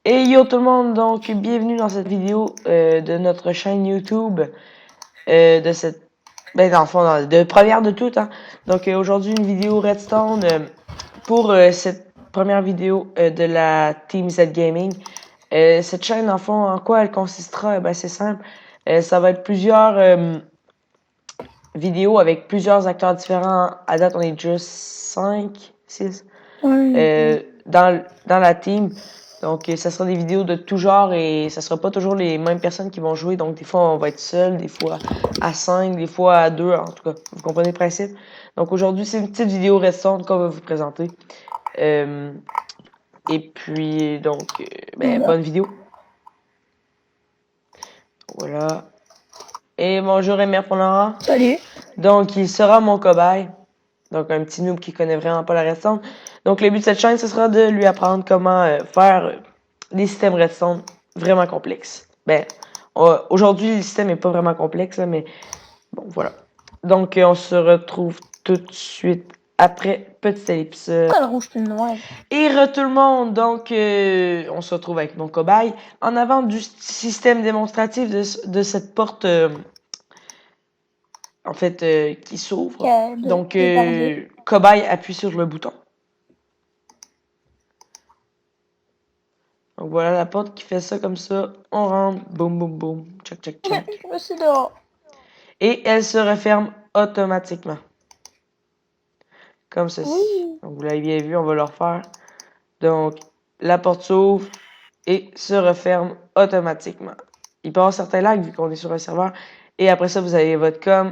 Et yo tout le monde, donc bienvenue dans cette vidéo de notre chaîne YouTube de cette dans le fond de première de toutes hein. Donc aujourd'hui une vidéo Redstone pour cette première vidéo de la Team Z Gaming. Cette chaîne en fond en quoi elle consistera? C'est simple. Ça va être plusieurs vidéos avec plusieurs acteurs différents. À date on est juste 5, 6 dans la team. Donc, ça sera des vidéos de tout genre et ça sera pas toujours les mêmes personnes qui vont jouer. Donc, des fois, on va être seul, des fois à 5, des fois à 2. En tout cas, vous comprenez le principe. Donc, aujourd'hui, c'est une petite vidéo récente qu'on va vous présenter. Et puis, donc, bonne vidéo. Voilà. Et bonjour, Emer Laurent. Salut. Donc, il sera mon cobaye. Donc, un petit noob qui connaît vraiment pas la redstone. Donc, le but de cette chaîne, ce sera de lui apprendre comment faire des systèmes redstone vraiment complexes. Aujourd'hui, le système est pas vraiment complexe, là, mais bon, voilà. Donc, on se retrouve tout de suite après petit ellipse. Le rouge puis le noir. Et tout le monde, donc, on se retrouve avec mon cobaye. En avant du système démonstratif de cette porte... en fait, qui s'ouvre. Donc, cobaye appuie sur le bouton. Donc, voilà la porte qui fait ça comme ça. On rentre, boum, boum, boum, check, check, check. Je me suis dehors. Et elle se referme automatiquement. Comme ceci. Oui. Donc, vous l'avez bien vu, on va le refaire. Donc, la porte s'ouvre et se referme automatiquement. Il peut y avoir certains lags vu qu'on est sur un serveur. Et après ça, vous avez votre com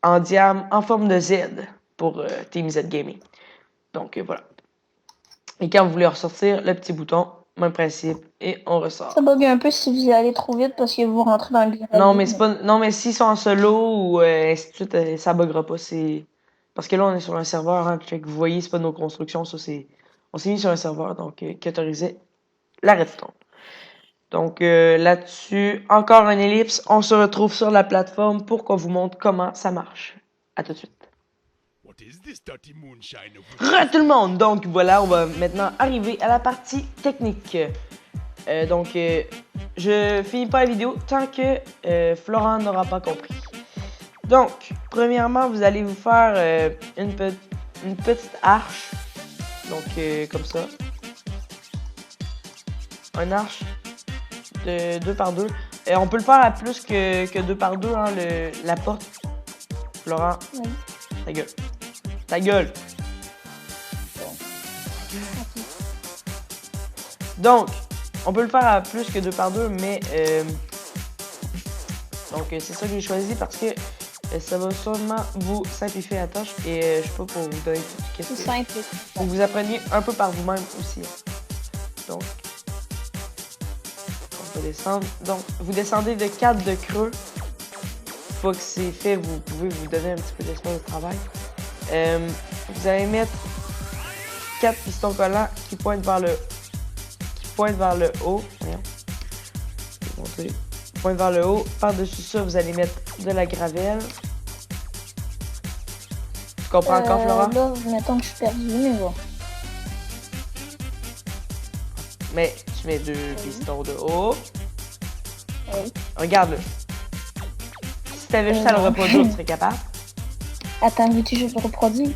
en diamant en forme de Z pour Team Z Gaming. Donc, voilà. Et quand vous voulez ressortir, le petit bouton, même principe, et on ressort. Ça bug un peu si vous allez trop vite parce que vous rentrez dans le gravier. Non, mais c'est pas. Non, mais s'ils sont en solo ou ainsi de suite, ça buggera pas. C'est. Parce que là, on est sur un serveur, hein, vous voyez, c'est pas nos constructions, ça c'est. On s'est mis sur un serveur, donc qui autorisait la redstone. Donc là-dessus, encore une ellipse, on se retrouve sur la plateforme pour qu'on vous montre comment ça marche. À tout de suite. Tout le monde! Donc voilà, on va maintenant arriver à la partie technique. Je finis pas la vidéo tant que Florent n'aura pas compris. Donc, premièrement, vous allez vous faire une petite arche. Donc, comme ça. Une arche de 2 par 2. Et on peut le faire à plus que 2 par 2, hein, la porte. Florent, Oui. ta gueule. Ta gueule. Donc, on peut le faire à plus que 2 par 2, mais donc c'est ça que j'ai choisi parce que ça va sûrement vous simplifier la tâche et je sais pas pour vous donner tout ce C'est simple. pour que vous appreniez un peu par vous-même aussi. Donc, on peut descendre. Donc, vous descendez de 4 de creux. Une fois que c'est fait, vous pouvez vous donner un petit peu d'espace de travail. Vous allez mettre 4 pistons collants qui pointent vers le haut. Pointe vers le haut. Par-dessus ça, vous allez mettre de la gravelle. Tu comprends encore, Florent? Là, mettons que je suis perdu, mais bon. Mais tu mets 2 pistons de haut. Oui. Regarde-le. Si t'avais juste à le reproduire, tu serais capable. Attends, veux-tu que je le reproduise?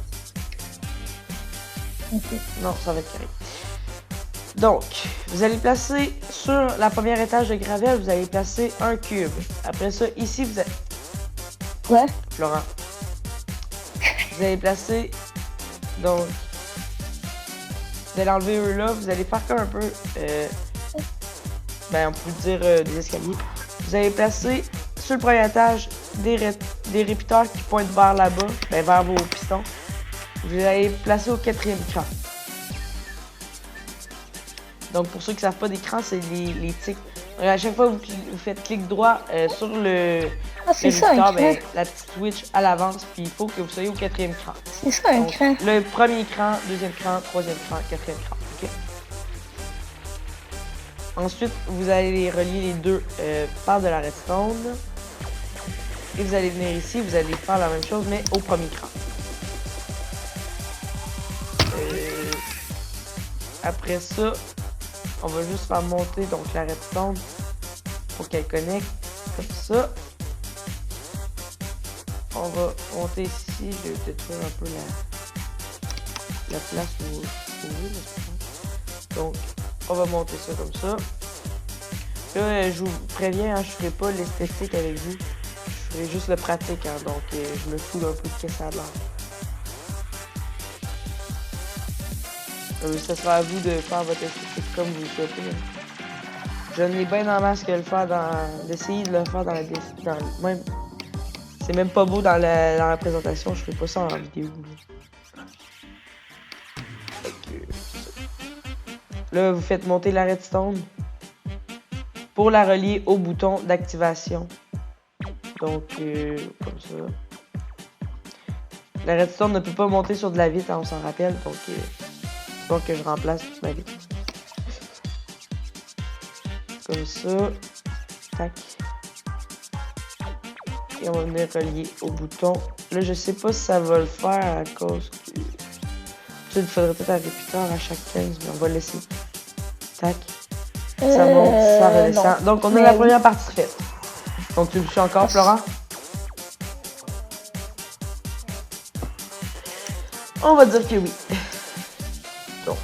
Ok. Non, ça va être carré. Donc, vous allez placer sur la première étage de gravelle, vous allez placer un cube. Après ça, ici, vous allez... Quoi? Florent. Vous allez placer... Donc... Vous allez enlever eux là, vous allez faire comme un peu... on peut dire des escaliers. Vous allez placer sur le premier étage des répéteurs qui pointent vers là-bas, vers vos pistons. Vous allez placer au 4e cran. Donc, pour ceux qui ne savent pas d'écran, c'est les tics. Donc, à chaque fois que vous faites clic droit sur le c'est ça, un cran. la petite switch à l'avance, puis il faut que vous soyez au 4e cran. C'est ça, un cran. Le premier cran, deuxième cran, troisième cran, 4e cran. Okay? Ensuite, vous allez relier les deux par de la redstone. Et vous allez venir ici, vous allez faire la même chose, mais au premier cran. Après ça, On va juste faire monter donc la redstone pour qu'elle connecte comme ça. On va monter ici. Je vais détruire un peu la place où donc on va monter ça comme ça. Là, je vous préviens, hein, je ferai pas l'esthétique avec vous. Je ferai juste le pratique, hein, donc je me fous un peu de ce que ça a l'air. Ça sera à vous de faire votre esthétique comme vous le souhaitez. Je n'ai bien en masse que le faire d'essayer de le faire dans même. C'est même pas beau dans la présentation, je fais pas ça en vidéo. Là, vous faites monter la redstone pour la relier au bouton d'activation. Donc, comme ça. La redstone ne peut pas monter sur de la vitre, hein, on s'en rappelle. Donc, faut que je remplace toute ma vitre. Comme ça. Tac. Et on va venir relier au bouton. Là, je sais pas si ça va le faire à cause que... Il faudrait peut-être un répéteur à chaque 15, mais on va laisser. Tac. Ça monte, ça redescend. Non. Donc, on a la première partie faite. Donc, tu le suis encore, Florent? On va dire que oui. Donc,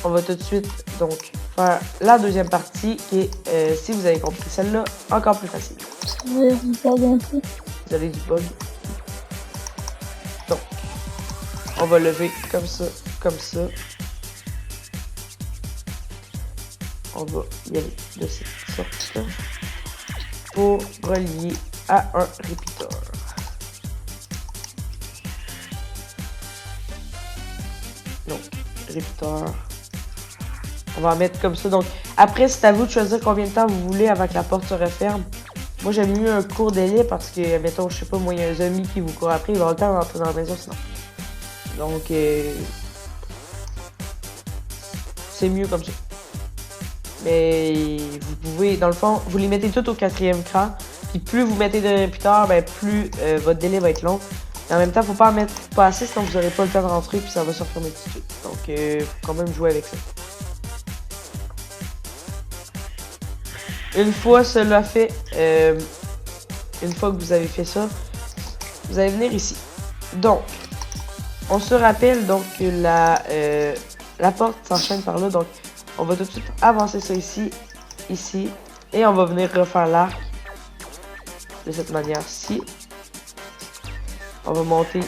on va tout de suite donc faire la deuxième partie qui est, si vous avez compris celle-là, encore plus facile. Ça va du bug un peu. Vous avez du bug. Donc, on va lever comme ça, comme ça. On va y aller de cette sorte pour relier à un répéteur. Donc, répéteur. On va en mettre comme ça. Donc, après, c'est à vous de choisir combien de temps vous voulez avant que la porte se referme. Moi, j'aime mieux un court délai parce que, mettons, je sais pas, moi, il y a un zombie qui vous court après, il va avoir le temps d'entrer dans la maison sinon. Donc, c'est mieux comme ça. Mais vous pouvez, dans le fond, vous les mettez toutes au 4e cran. Puis plus vous mettez de répéteurs, ben plus votre délai va être long. Et en même temps, faut pas en mettre pas assez, sinon vous n'aurez pas le temps de rentrer puis ça va se refermer tout de suite. Donc, faut quand même jouer avec ça. Une fois cela fait, une fois que vous avez fait ça, vous allez venir ici. Donc, on se rappelle donc que la porte s'enchaîne par là. Donc, on va tout de suite avancer ça ici, ici, et on va venir refaire l'arc de cette manière-ci. On va monter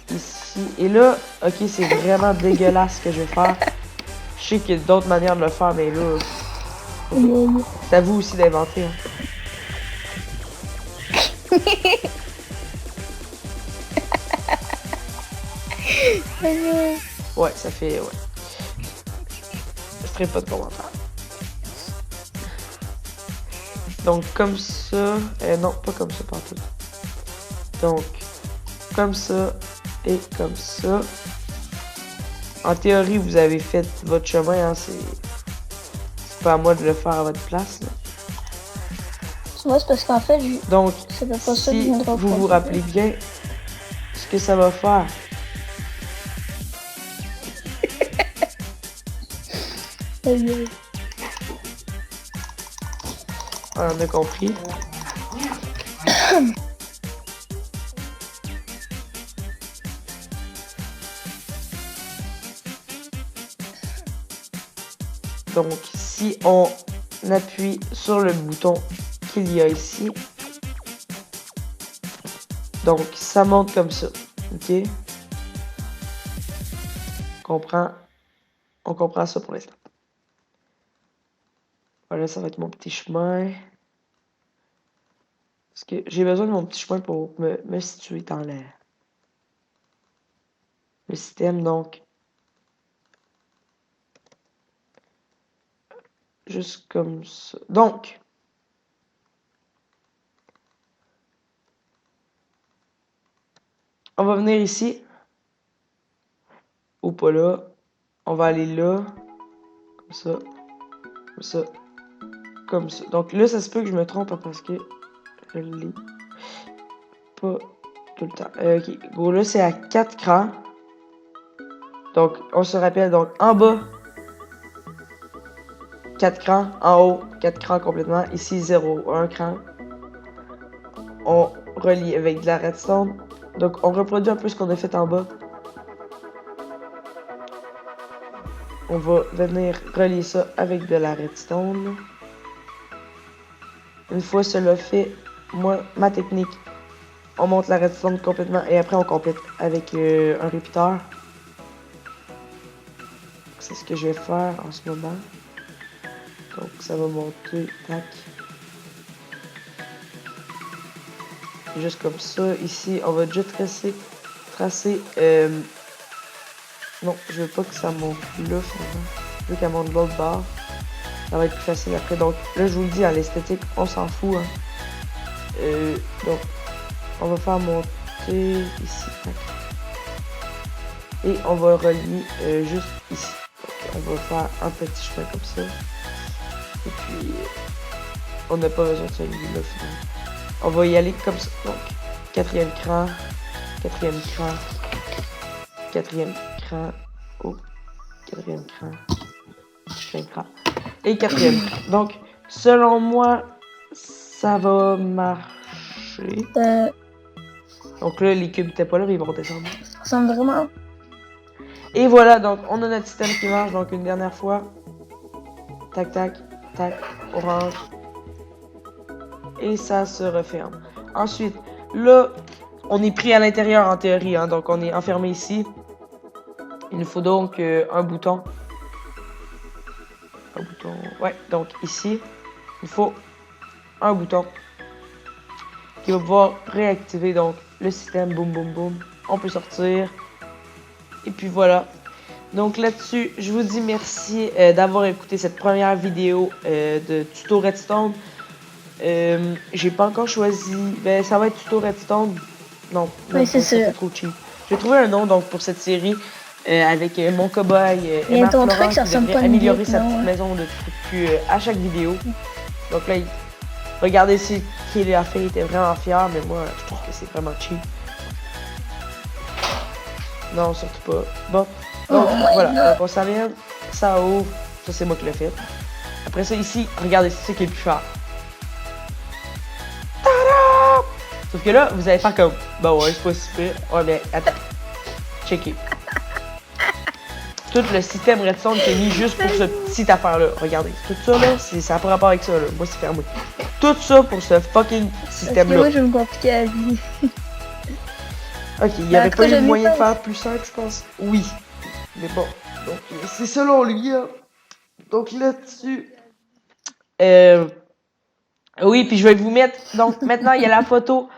ici. Et là, ok, c'est vraiment dégueulasse ce que je vais faire. Je sais qu'il y a d'autres manières de le faire, mais là, c'est à vous aussi d'inventer. Hein. Ouais, ça fait... Ouais. Je ferai pas de commentaires. Donc, comme ça... non, pas comme ça, partout. Donc, comme ça et comme ça. En théorie, vous avez fait votre chemin, hein, c'est pas à moi de le faire à votre place. Là. Ouais, c'est parce qu'en fait, donc, pas si vous vous rappelez bien ce que ça va faire. On a compris. Donc, si on appuie sur le bouton qu'il y a ici, donc ça monte comme ça, ok? On comprend ça pour l'instant. Voilà, ça va être mon petit chemin. Parce que j'ai besoin de mon petit chemin pour me situer dans le système, donc. Juste comme ça. Donc. On va venir ici. Ou pas là. On va aller là. Comme ça. Comme ça. Comme ça. Donc là, ça se peut que je me trompe parce que je l'ai pas tout le temps. Ok. Bon, là, c'est à 4 crans. Donc, on se rappelle. Donc, en bas, 4 crans. En haut, 4 crans complètement. Ici, 0, 1 cran. On relie avec de la redstone. Donc, on reproduit un peu ce qu'on a fait en bas. On va venir relier ça avec de la redstone. Une fois cela fait, moi, ma technique, on monte la redstone complètement et après on complète avec un repeater. C'est ce que je vais faire en ce moment. Donc ça va monter, tac. Juste comme ça. Ici, on va juste tracer. Non, je veux pas que ça monte là finalement. Je veux qu'elle monte de l'autre bord. Ça va être plus facile après. Donc là, je vous le dis, à l'esthétique, on s'en fout. Hein. Donc, on va faire monter ici. Tac. Et on va relier juste ici. Donc, on va faire un petit chemin comme ça. Et puis, on n'a pas besoin de ce là finalement. On va y aller comme ça. Donc, quatrième cran, quatrième cran, quatrième cran, oh, quatrième cran, quatrième cran, et quatrième cran. Donc, selon moi, ça va marcher. Donc là, les cubes n'étaient pas là, mais ils vont descendre. Ça ressemble vraiment. Et voilà, donc on a notre système qui marche. Donc une dernière fois. Tac, tac, tac, orange. Et ça se referme. Ensuite, là, on est pris à l'intérieur en théorie. Hein, donc on est enfermé ici. Il nous faut donc un bouton. Un bouton. Ouais, donc ici, il faut un bouton qui va pouvoir réactiver donc le système. Boum, boum, boum. On peut sortir. Et puis voilà. Donc là-dessus, je vous dis merci d'avoir écouté cette première vidéo de tuto Redstone. J'ai pas encore choisi. Ben, ça va être tuto Redstone. Non, Oui, c'est ça fait trop cheap. J'ai trouvé un nom donc pour cette série avec mon cobaye Emma ton Florent truc, ça qui ressemble devrait pas à une améliorer brique, sa non, petite hein. maison de trucs à chaque vidéo. Donc là, regardez ce qu'il a fait, il était vraiment fier, mais moi, je trouve que c'est vraiment cheap. Non, surtout pas. Bon, donc voilà, donc on s'amène, ça ouvre, ça c'est moi qui l'ai fait. Après ça ici, regardez, c'est ça qui est le plus cher. Tada! Sauf que là, vous allez faire comme, bah ouais, c'est pas si pire. Ouais, mais attends, checker. Tout le système Redstone qui est mis juste pour ce petit affaire-là. Regardez, tout ça là, ça n'a pas rapport avec ça là. Moi, c'est fermé. Tout ça pour ce fucking système-là. Moi, je vais me compliquer la vie. Ok, il n'y avait pas eu moyen de faire plus simple, je pense. Oui. Mais bon, donc c'est selon lui. Hein. Donc là-dessus. Oui, puis je vais vous mettre. Donc maintenant, il y a la photo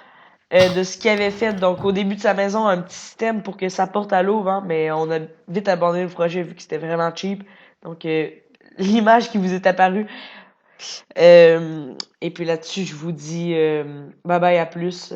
de ce qu'il avait fait. Donc au début de sa maison, un petit système pour que ça porte à l'eau, hein, mais on a vite abandonné le projet vu que c'était vraiment cheap. Donc l'image qui vous est apparue. Et puis là-dessus, je vous dis bye bye à plus.